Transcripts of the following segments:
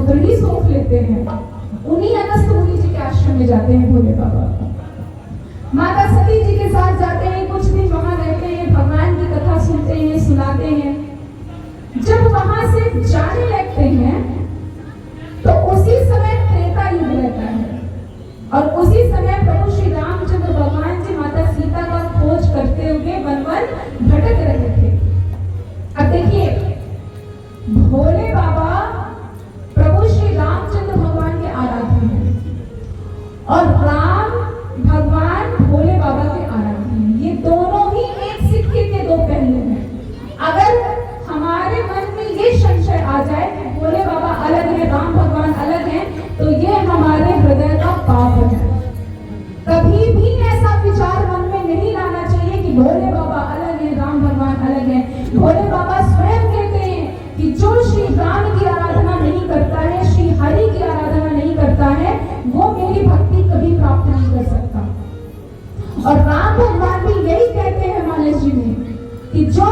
पुत्र ही सौंप लेते हैं। उन्हीं अगस्त मुनि जी के आश्रम में जाते हैं भोले बाबा। माता सती जी के साथ जाते हैं, कुछ दिन वहां रहते हैं, भगवान की कथा सुनते हैं, सुनाते हैं। जब वहां से जाने लगते हैं तो उसी समय त्रेता युग रहता है और उसी समय प्रभु श्री रामचंद्र भगवान जी माता सीता का खोज करते हुए वन वन भटक रहे थे। अब देखिए, भोले बाबा प्रभु श्री रामचंद्र भगवान के आराध्य हैं और राम भगवान भोले बाबा के आराध्य हैं। ये दोनों ही एक सिक्के के दो पहलू हैं। अगर हमारे मन में ये संशय आ जाए कि भोले बाबा अलग है, राम भगवान अलग है, तो ये हमारे हृदय का पाप है। कभी भी ऐसा विचार मन में नहीं लाना चाहिए कि भोले बाबा अलग है, राम भगवान अलग है। भोले बाबा स्वयं कहते हैं कि जो श्री राम की आराधना नहीं करता है, श्री हरि की आराधना नहीं करता है, वो मेरी भक्ति कभी प्राप्त नहीं कर सकता। और राम भगवान भी यही कहते हैं मानस जी में कि जो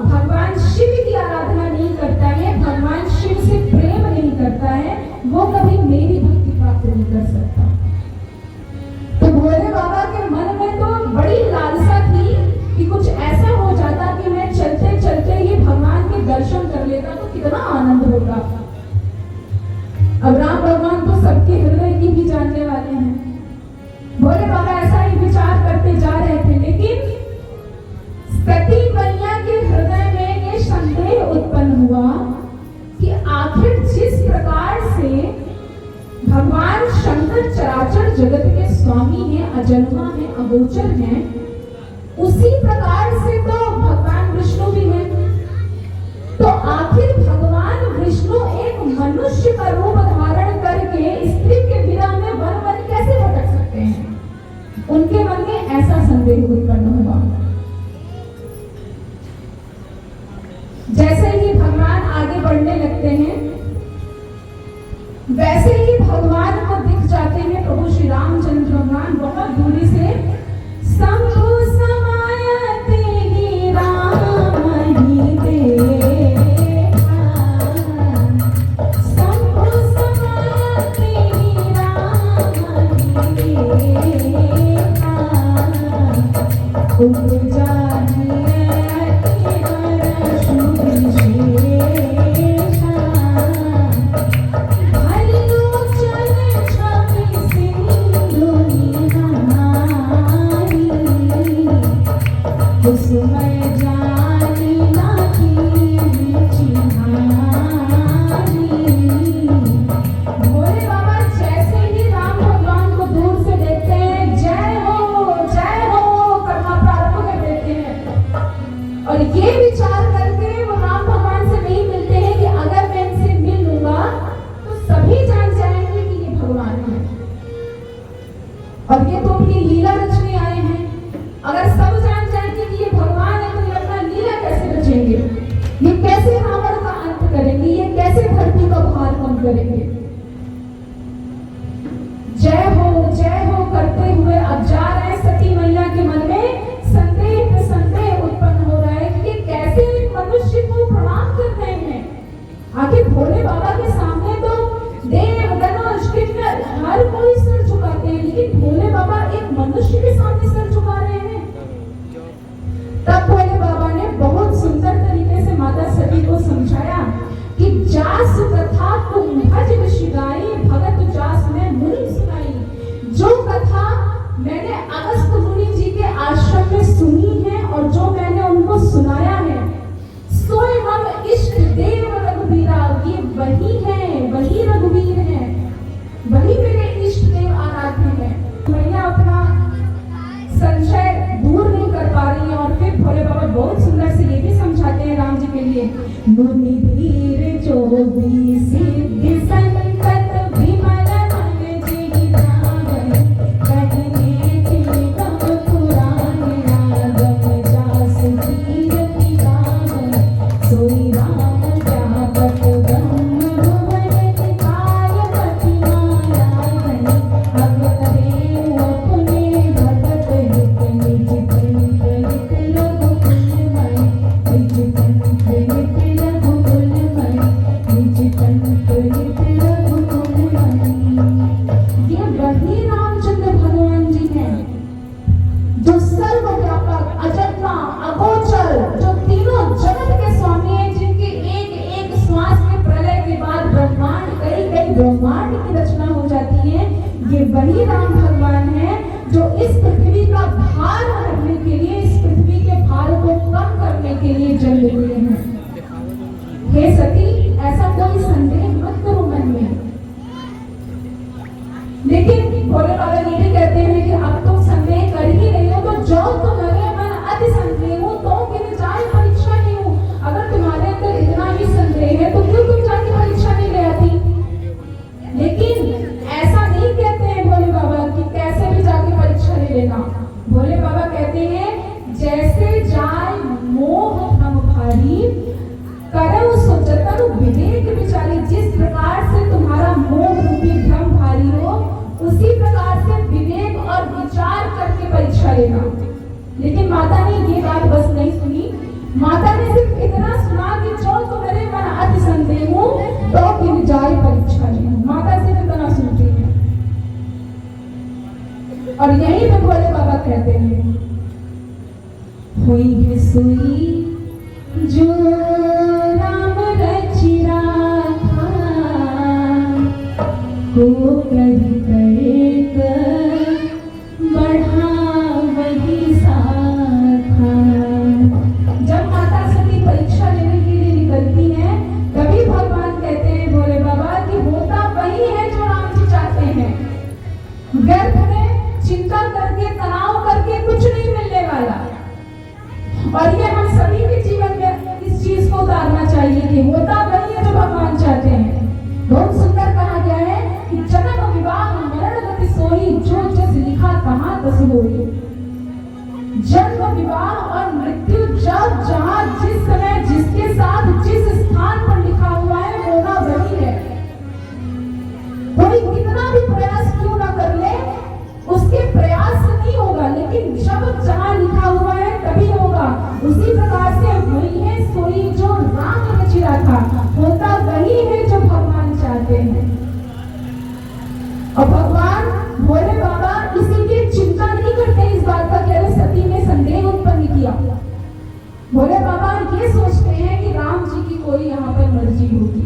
भगवान शिव की आराधना नहीं करता है, भगवान शिव से प्रेम नहीं करता है, वो कभी मेरी भक्ति प्राप्त नहीं कर सकता। तो भोले बाबा के मन में तो बड़ी लालसा थी कि कुछ ऐसा हो जाता कि मैं चलते चलते ही भगवान के दर्शन कर लेता तो कितना आनंद होगा। अब राम भगवान तो सबके हृदय की भी जानने वाले हैं। भोले बाबा ऐसा ही विचार करते जा रहे थे, लेकिन सती मैया के हृदय में ये संदेह उत्पन्न हुआ कि आखिर जिस प्रकार से भगवान शंकर चराचर जगत के स्वामी हैं, अजन्मा हैं, अगोचर हैं, उसी प्रकार से तो भगवान विष्णु भी हैं। तो आखिर भगवान विष्णु एक मनुष्य का रूप धारण करके स्त्री के विरह में वन वन कैसे भटक सकते हैं? उनके मन में ऐसा संदेह उत्पन्न हुआ। जैसे ही भगवान आगे बढ़ने लगते हैं, वैसे ही भगवान को दिख जाते हैं प्रभु श्री रामचंद्र भगवान बहुत दूरी से। शंभु समायते ही राम ही देखा, शंभु समायते ही राम ही देखा, और ये विचार करके वो राम भगवान से नहीं मिलते हैं कि अगर मैं इनसे मिल लूंगा तो सभी जान जाएंगे कि ये भगवान है और ये तो अपनी लीला रचने आए हैं। अगर सब जान जाएंगे कि ये भगवान है तो ये अपना लीला कैसे रचेंगे, ये कैसे रावण का अंत करेंगे, ये कैसे धरती का भार कम करेंगे। जय हो करते हुए अब जा रहे सती मैया के मन में संदेह उत्पन्न हो रहा है कि ये कैसे एक मनुष्य को प्रणाम कर रहे हैं। आखिर भोले बाबा के सामने तो देव गणेश किन्नर हर कोई सर झुकाते हैं, लेकिन भोले बाबा एक मनुष्य के सामने सर झुका रहे हैं। तब भोले बाबा ने बहुत सुंदर तरीके से माता सती को समझाया कि जास कथा तुम भज विशिगाई, भगत जास में मुनि सुनाई। जो कथा मैंने अगस्त मुनि जी के आश्रम में सुनी है और जो मैंने उनको सुनाया है, सोए मम इष्ट देव रघुबीरा, ये वही है, वही रघुवीर है, वही मेरे इष्ट देव आराध्य है। मैया अपना संशय दूर नहीं कर पा रही है और फिर भोले बाबा बहुत सुंदर से ये भी समझाते हैं राम जी के लिए, मुनि धीर जो भी सिद्धि संकट विमल मन जेहि धावै, कहने थे गम पुराण आगम जास तीरथ गावै, सोई राम व्यापक ब्रह्म भुवन काय पति माया धनि, अब करे अपने भगत हित निज तंत्र हित रघुकुल मैं, निज तंत्र हित रघुकुल वही राम भगवान है जो इस पृथ्वी का भार हटाने के लिए, इस पृथ्वी के भार को कम करने के लिए जन्म लिए हैं। हे सती, ऐसा कोई संदेह मत करो मन में। लेकिन भोले बाबा ये भी कहते हैं कि अब तुम संदेह कर ही रही हो, तो जो तुम्हारे मन अति संदेह हो तो गिर जाए परीक्षा नहीं हो। अगर तुम्हारे अंदर इतना ही संदेह है तो क्यों तुम जाके परीक्षा नहीं ले आती? लेकिन ऐसा नहीं कहते हैं भोले बाबा कि कैसे भी जाके परीक्षा ले लेना। भोले बाबा कहते हैं जैसे जाए मोह भ्रम भारी, करम सुजतन विवेक विचारी। जिस प्रकार से तुम्हारा मोह रूपी भ्रम भारी हो, उसी प्रकार से विवेक और विचार करके परीक्षा लेना। लेकिन माता ने ये बात बस नहीं सुनी। माता ने सिर्फ इतना सुना कि जो तुम्हारे मन अति संदेह हो तो गिर जाए परीक्षा लेना। माता सिर्फ इतना सुनती है। और यही पे भोले बाबा कहते हैं, हुई है सुई जो राम रचि राखा, को कभी करे कर बढ़ा वही साखा। जब माता सती परीक्षा लेने के लिए निकलती हैं, तभी भगवान कहते हैं भोले बाबा कि होता वही है जो राम जी चाहते हैं। व्यर्थ में चिंता करके, तनाव करके कुछ नहीं मिलने वाला। और ये हम सभी के जीवन में इस चीज को उतारना चाहिए कि होता वही है जो भगवान चाहते हैं। बहुत सुंदर कहा गया है कि जन्म विवाह मरण गति सोई, जो जस लिखा कहां तस होई। जन्म विवाह और मृत्यु जब जहां जिस समय जिसके साथ जिस स्थान पर लिखा हुआ है होना वही है। कोई कितना भी प्रयास क्यों ना कर ले, उसके प्रयास से नहीं होगा, लेकिन जब जहां लिखा हुआ है तभी होगा। उसी प्रकार से वही है सोई जो राम रचि राखा, होता वही है जो भगवान चाहते हैं। और भगवान भोले बाबा इसीलिए चिंता नहीं करते इस बात का कि अरे सती ने संदेह उत्पन्न किया। भोले बाबा ये सोचते हैं कि राम जी की कोई यहाँ पर मर्जी होगी।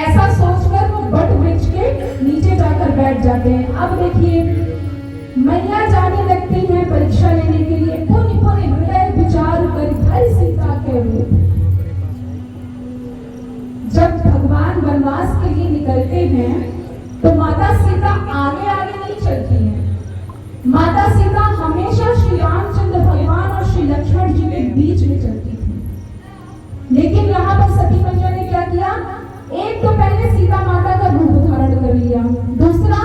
ऐसा सोचकर वो बट वृक्ष के नीचे जाकर बैठ जाते हैं। अब देखिए, मैया जाने लगती हैं परीक्षा लेने के लिए। पुण्य पुण्य हृदय विचार कर धर सीता के रूप। जब भगवान वनवास के लिए निकलते हैं तो माता सीता आगे आगे नहीं चलती हैं। माता सीता हमेशा श्री रामचंद्र भगवान और श्री लक्ष्मण जी के बीच में चलती थी। लेकिन यहाँ पर सती मैया ने क्या किया? एक तो पहले सीता माता का रूप धारण कर लिया, दूसरा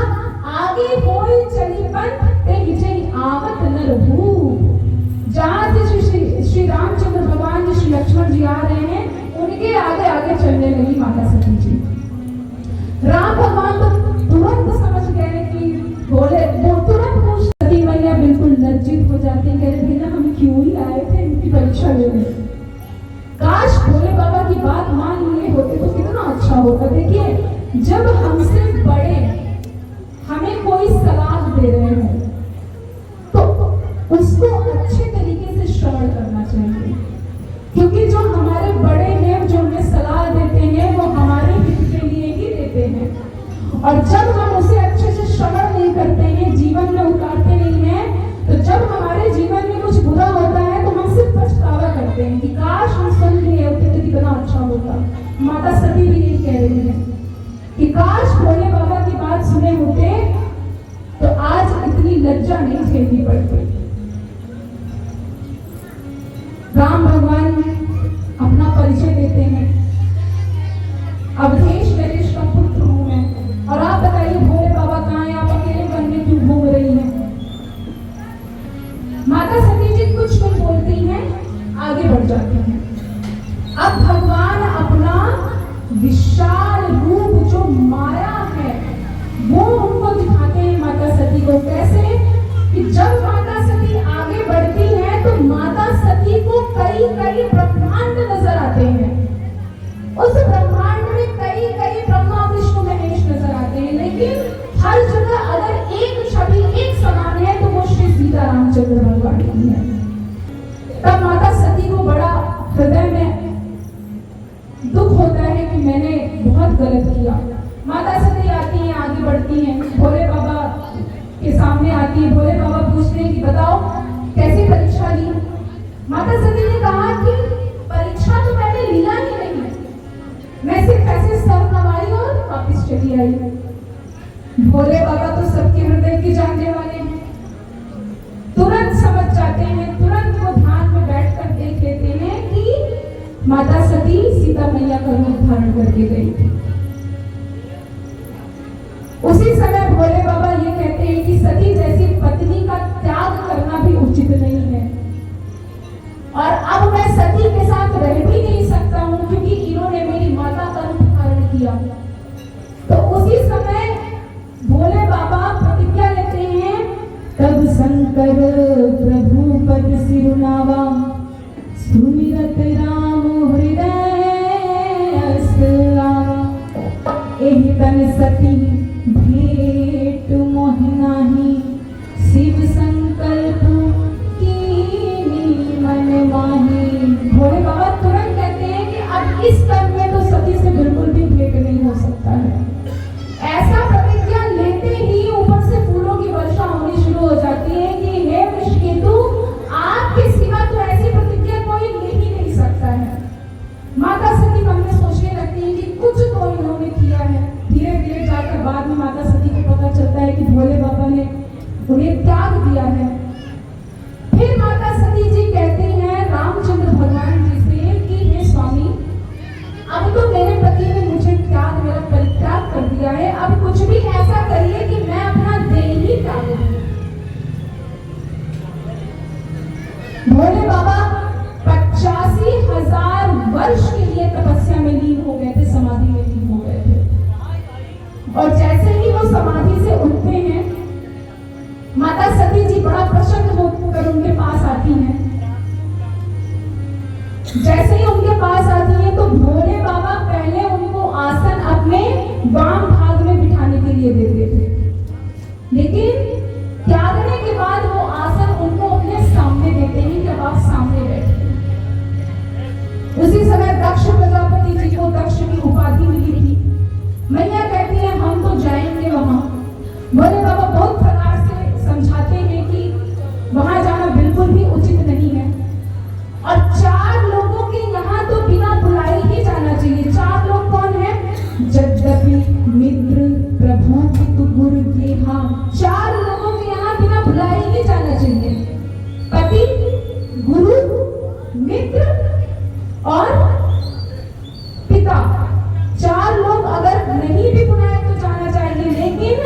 आगे कोई चली पंथ ते विजयी आवत नर भूप। जहां से श्री रामचंद्र भगवान जी श्री लक्ष्मण जी आ रहे हैं, उनके आगे आगे चलने लगी माता सती जी। राम भगवान तो तुरंत समझ गए कि भोले, वो तुरंत सती मैया बिल्कुल लज्जित हो जाती है, भैया हम क्यों ही आए थे इनकी परीक्षा लेने। काश भोले बाबा की बात मान लिए होते तो कितना अच्छा होता। देखिए, जब हमसे बड़े हमें कोई सलाह दे रहे हैं तो उसको अच्छे तरीके से श्रवण करना चाहिए, क्योंकि जो हमारे बड़े हैं, जो हमें सलाह देते हैं, वो हमारे हित के लिए ही देते हैं। और जब हम उसे अच्छे से श्रवण नहीं करते हैं, जीवन में उतारते नहीं हैं, तो जब हमारे जीवन में कुछ बुरा होता है तो हम सिर्फ पछतावा करते हैं कि काश हम सुन लिए होते तो कितना अच्छा होता। माता सती भी यही कह रही है कि काश भोले बाबा की बात सुने होते तो आज इतनी लज्जा नहीं झेलनी पड़ती। राम भगवान अपना परिचय देते हैं, अवधेश नरेश का पुत्र हूं मैं, और आप बताइए भोले बाबा कहाँ हैं? आप अकेले वन में क्यों घूम रही हैं? माता सती जी कुछ नहीं बोलती हैं, आगे बढ़ जाती हैं। अब भगवान अपना विशाल रूप जो माया है वो उनको दिखाते हैं माता सती को। कैसे? कि जब माता सती आगे बढ़ती है तो माता सती को कई कई ब्रह्मांड नजर आते हैं। उस ब्रह्मांड में कई कई ब्रह्मा विष्णु महेश नजर आते हैं, लेकिन हर जगह अगर एक छवि एक समान है तो वो श्री सीता रामचंद्र भगवान की है। तब माता सती को बड़ा हृदय में दुख होता है कि मैंने बहुत गलत किया। माता सती आती हैं, आगे बढ़ती हैं, भोले बाबा जाती है। भोले बाबा पूछते हैं कि बताओ कैसी परीक्षा ली। माता सती ने कहा कि परीक्षा तो मैंने लिया ही नहीं, मैं सिर्फ ऐसे सर नवाई और वापिस चली आई। भोले बाबा तो सबके हृदय के जानने वाले हैं, तुरंत समझ जाते हैं, तुरंत वो ध्यान में बैठकर देख लेते हैं कि माता सती सीता मैया का रूप धारण करके गई थी। उसी समय भोले बाबा ये कहते हैं कि सती जैसी पत्नी का त्याग करना भी उचित नहीं है, और अब मैं सती के साथ रह भी नहीं सकता हूं क्योंकि इन्होंने मेरी माता का रूप धारण किया। तो उसी समय भोले बाबा प्रतिज्ञा लेते हैं, तब शंकर प्रभु पद सिरुनावा, सुमिरत राम हृदय आवा, एहि तन सती भेट मोहि नाहि, शिव संकल्प कीनी मन माही। भोले बाबा तुरंत कहते हैं कि अब इस कर्म में तो सती से बिल्कुल भी भेंट नहीं हो सकता है। ऐसा प्रतिज्ञा लेते ही ऊपर से फूलों की वर्षा होनी शुरू हो जाती है कि हे वृषकेतु, आपके सिवा तो ऐसी प्रतिज्ञा कोई ले ही नहीं सकता है। माता सती मन में सोचने लगती है कि कुछ तो इन्होंने किया है। धीरे धीरे जाकर बाद में माता सती को पता चलता है कि भोले बाबा ने उन्हें त्याग दिया है। फिर माता सती जी कहती हैं रामचंद्र भगवान जी से कि हे स्वामी, अब तो मेरे पति ने मुझे मेरा परित्याग कर दिया है, अब कुछ भी ऐसा करिए कि मैं अपना देह ही त्याग दूं। भोले बाबा 85,000 वर्ष के लिए तपस्या में लीन हो गए थे, समाधि में लीन हो गए थे। और जैसे ही वो समाधि से उठते हैं, माता सती जी बड़ा प्रसन्न होकर उनके पास आती हैं। जैसे ही उनके पास आती है तो भोले बाबा पहले उनको आसन अपने वाम भाग में बिठाने के लिए देते थे, लेकिन त्यागने के बाद वो आसन उनको अपने सामने देते हैं कि अब आप सामने बैठे। उसी समय दक्ष प्रजापति जी को दक्ष की उपाधि मिली थी। मैया कहती है हम तो जाएंगे वहां। भोले बाबा बहुत प्रकार से समझाते हैं कि वहां जाना बिल्कुल भी उचित नहीं है, और 4 लोगों के यहाँ तो बिना बुलाए ही जाना चाहिए। 4 लोग कौन है? यद्यपि मित्र प्रभु पितु गुरु गेहा, 4 लोगों के यहाँ बिना बुलाए ही जाना चाहिए। पति, गुरु, मित्र और पिता, 4 लोग अगर नहीं भी बुलाए तो जाना चाहिए। लेकिन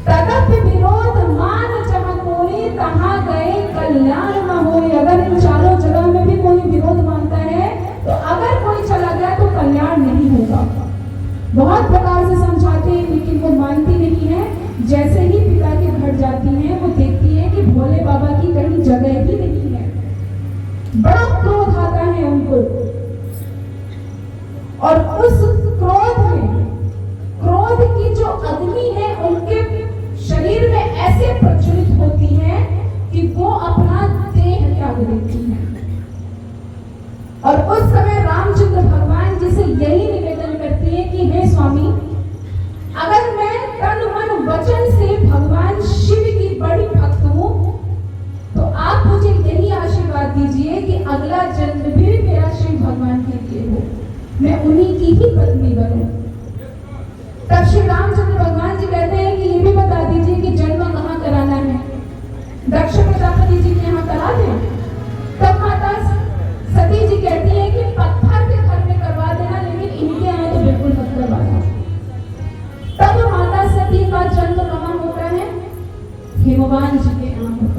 तदप विरोध मान जहाँ कोई तहाँ गए कल्याण न हो। अगर इन 4 जगह में भी कोई विरोध मानता है तो अगर कोई चला गया तो कल्याण नहीं होगा। बहुत प्रकार से समझाते हैं लेकिन वो मानती नहीं है। जैसे ही पिता के घर जाती है वो देखती है कि भोले बाबा की कहीं जगह ही नहीं है। बड़ा क्रोध आता है उनको, और उस क्रोध की जो अग्नि है उनके शरीर में ऐसे प्रज्वलित होती है कि वो अपना देह त्याग देती है। और उस समय रामचंद्र भगवान जी से यही निवेदन करती है कि हे स्वामी, अगर मैं तन मन वचन से भगवान शिव की बड़ी भक्त हूं तो आप मुझे यही आशीर्वाद दीजिए कि अगला जन्म भी मेरा शिव भगवान के लिए हो, मैं उन्हीं की ही पत्नी बनूं। तब श्री रामचंद्र भगवान जी कहते हैं कि ये भी बता दीजिए कि जन्म कहाँ कराना है। दक्ष प्रजापति जी के यहाँ करा दें। तब माता सती जी कहती है कि पत्थर के घर में करवा देना, लेकिन इनके यहाँ तो बिल्कुल मत करवाना। तब माता सती का जन्म कहाँ होता है? हिमवान जी के यहाँ होता है।